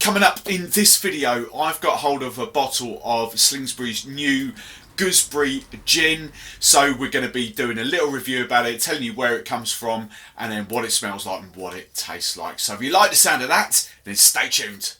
Coming up in this video, I've got hold of a bottle of Slingsby's new gooseberry gin. So we're going to be doing a little review about it, telling you where it comes from and then what it smells like and what it tastes like. So if you like the sound of that, then stay tuned.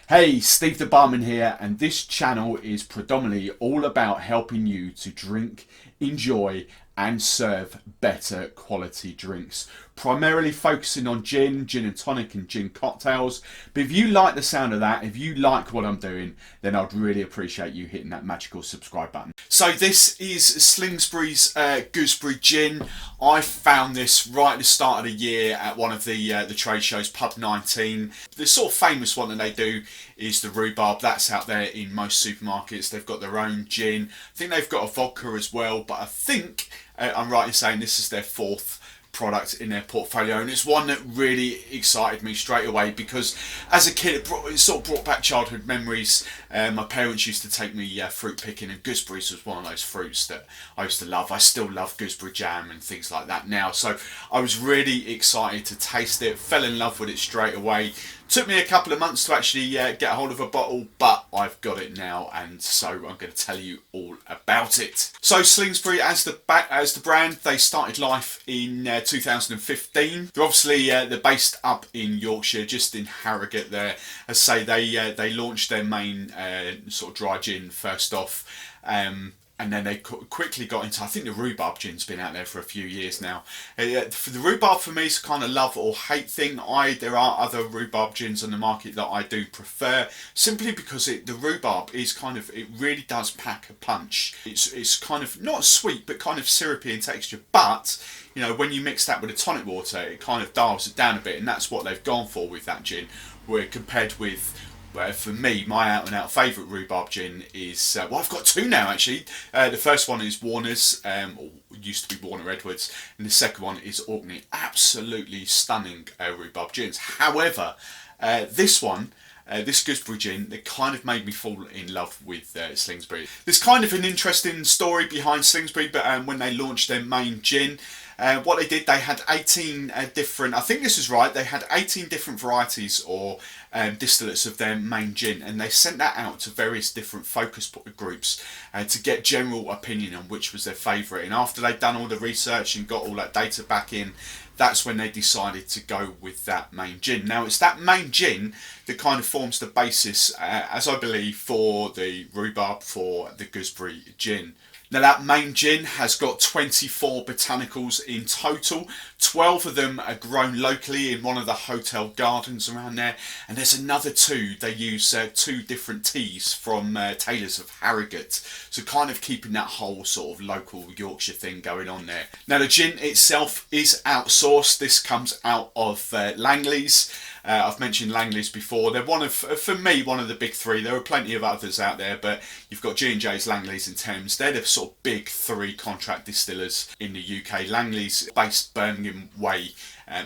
Hey, Steve the Barman here, and this channel is predominantly all about helping you to drink, enjoy and serve better quality drinks. Primarily focusing on gin and tonic and gin cocktails. But if you like the sound of that, if you like what I'm doing, then I'd really appreciate you hitting that magical subscribe button. So this is Slingsby's Gooseberry Gin. I found this right at the start of the year at one of the trade shows, Pub 19. The sort of famous one that they do is the rhubarb. That's out there in most supermarkets. They've got their own gin. I think they've got a vodka as well, but I think I'm right in saying this is their fourth product in their portfolio, and it's one that really excited me straight away because as a kid it sort of brought back childhood memories. My parents used to take me fruit picking, and gooseberries was one of those fruits that I used to love. I still love gooseberry jam and things like that now, so I was really excited to taste it, fell in love with it straight away. Took me a couple of months to actually get a hold of a bottle, but I've got it now, and so I'm going to tell you all about it. So Slingsby, as the brand, they started life in 2015. They're obviously they're based up in Yorkshire, just in Harrogate there. As I say, they launched their main sort of dry gin first off. And then they quickly got into, I think the rhubarb gin's been out there for a few years now. For the rhubarb, for me, it's kind of love or hate thing. There are other rhubarb gins on the market that I do prefer, simply because the rhubarb is kind of, it really does pack a punch. It's kind of not sweet, but kind of syrupy in texture. But you know, when you mix that with the tonic water, it kind of dials it down a bit, and that's what they've gone for with that gin. Where compared with, for me, my out and out favourite rhubarb gin is, well, I've got two now actually. The first one is Warner's, or used to be Warner Edwards, and the second one is Orkney. Absolutely stunning rhubarb gins. However, this one, this gooseberry gin, that kind of made me fall in love with Slingsby. There's kind of an interesting story behind Slingsby, but when they launched their main gin, what they did, they had 18 different, I think this is right, they had 18 different varieties or distillates of their main gin, and they sent that out to various different focus groups to get general opinion on which was their favourite. And after they'd done all the research and got all that data back in, that's when they decided to go with that main gin. Now it's that main gin that kind of forms the basis, as I believe, for the rhubarb, for the gooseberry gin. Now that main gin has got 24 botanicals in total. 12 of them are grown locally in one of the hotel gardens around there, and there's another two. They use two different teas from Taylors of Harrogate, so kind of keeping that whole sort of local Yorkshire thing going on there. Now the gin itself is outsourced. This comes out of Langley's. I've mentioned Langley's before. They're one of, for me, one of the big three. There are plenty of others out there, but you've got G&J's, Langley's and Thames. They're the sort of big three contract distillers in the UK. Langley's based Birmingham way,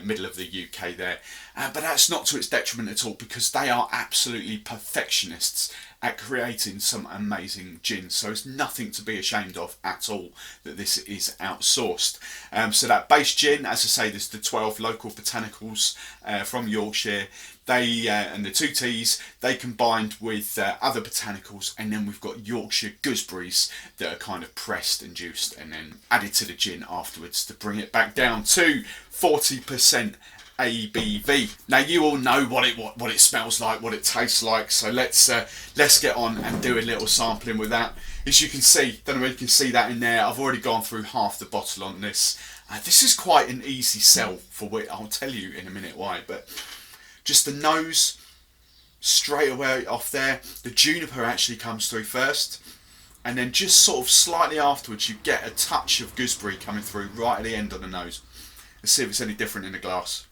middle of the UK there. But that's not to its detriment at all, because they are absolutely perfectionists at creating some amazing gins. So it's nothing to be ashamed of at all that this is outsourced. So that base gin, as I say, there's the 12 local botanicals from Yorkshire. They and the two teas, they combined with other botanicals, and then we've got Yorkshire gooseberries that are kind of pressed and juiced and then added to the gin afterwards to bring it back down to 40% ABV. Now you all know what it smells like, what it tastes like, so let's get on and do a little sampling with that. As you can see, don't know if you can see that in there, I've already gone through half the bottle on this. This is quite an easy sell for what I'll tell you in a minute why, but just the nose straight away off there, the juniper actually comes through first, and then just sort of slightly afterwards you get a touch of gooseberry coming through right at the end of the nose. Let's see if it's any different in the glass.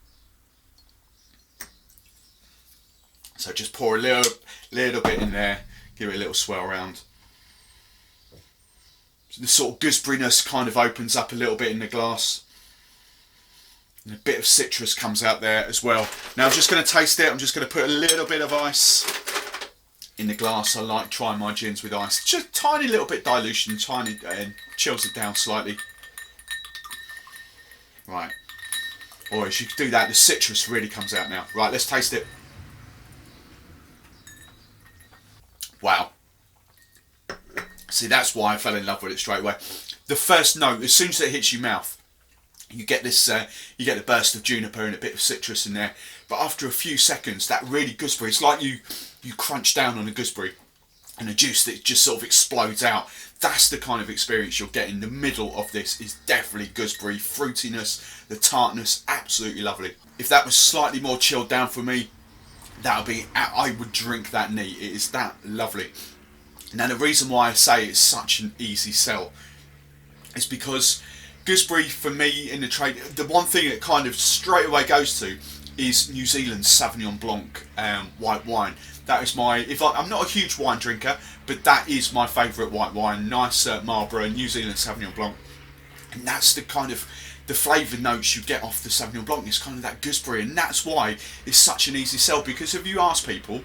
So just pour a little bit in there, give it a little swirl around. So the sort of gooseberryness kind of opens up a little bit in the glass. And a bit of citrus comes out there as well. Now I'm just going to taste it. I'm just going to put a little bit of ice in the glass. I like trying my gins with ice. Just tiny little bit dilution, tiny, and chills it down slightly. Right. Or as you do that, the citrus really comes out now. Right, let's taste it. Wow. See, that's why I fell in love with it straight away. The first note, as soon as it hits your mouth, you get this, you get the burst of juniper and a bit of citrus in there. But after a few seconds, that really gooseberry, it's like you crunch down on a gooseberry and the juice that just sort of explodes out. That's the kind of experience you'll get in the middle of this. Is definitely gooseberry, fruitiness, the tartness, absolutely lovely. If that was slightly more chilled down for me, that would be, I would drink that neat. It is that lovely. Now the reason why I say it's such an easy sell is because gooseberry for me in the trade, the one thing that kind of straight away goes to is New Zealand's Sauvignon Blanc white wine. That is my, I'm not a huge wine drinker, but that is my favourite white wine. Nice Marlborough, New Zealand Sauvignon Blanc. And that's the kind of, the flavour notes you get off the Sauvignon Blanc is kind of that gooseberry, and that's why it's such an easy sell. Because if you ask people,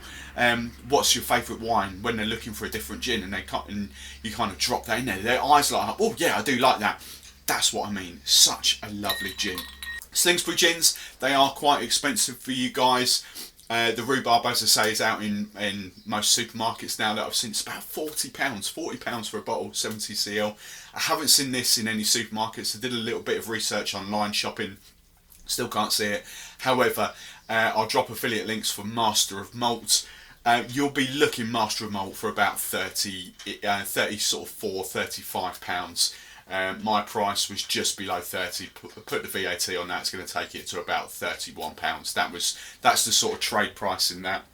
what's your favourite wine when they're looking for a different gin, and you kind of drop that in there, their eyes light up. Oh yeah, I do like that. That's what I mean. Such a lovely gin. Slingsby gins, they are quite expensive for you guys. The rhubarb, as I say, is out in most supermarkets now that I've seen. It's about £40 for a bottle, 70cl. I haven't seen this in any supermarkets. I did a little bit of research online shopping, still can't see it. However, I'll drop affiliate links for Master of Malt. You'll be looking Master of Malt for about 30 sort of £35. My price was just below 30. Put the VAT on that, it's going to take it to about £31. That's the sort of trade price in that.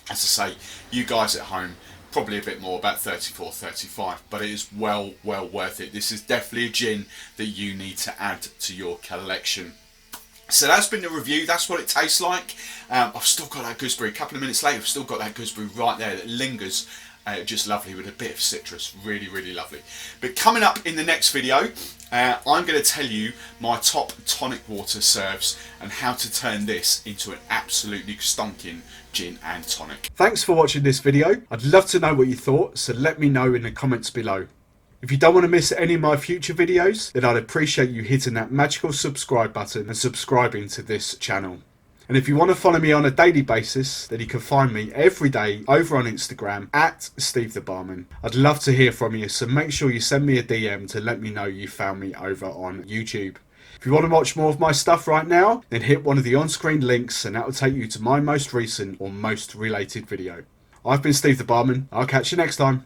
As I say, you guys at home, probably a bit more, about 34, 35, but it is well worth it. This is definitely a gin that you need to add to your collection. So that's been the review. That's what it tastes like. I've still got that gooseberry. A couple of minutes later, I've still got that gooseberry right there that lingers. Just lovely with a bit of citrus. Really lovely. But coming up in the next video, I'm going to tell you my top tonic water serves and how to turn this into an absolutely stonking gin and tonic. Thanks for watching this video. I'd love to know what you thought, so let me know in the comments below. If you don't want to miss any of my future videos, then I'd appreciate you hitting that magical subscribe button and subscribing to this channel. And if you want to follow me on a daily basis, then you can find me every day over on Instagram at Steve the Barman. I'd love to hear from you, so make sure you send me a DM to let me know you found me over on YouTube. If you want to watch more of my stuff right now, then hit one of the on-screen links and that will take you to my most recent or most related video. I've been Steve the Barman. I'll catch you next time.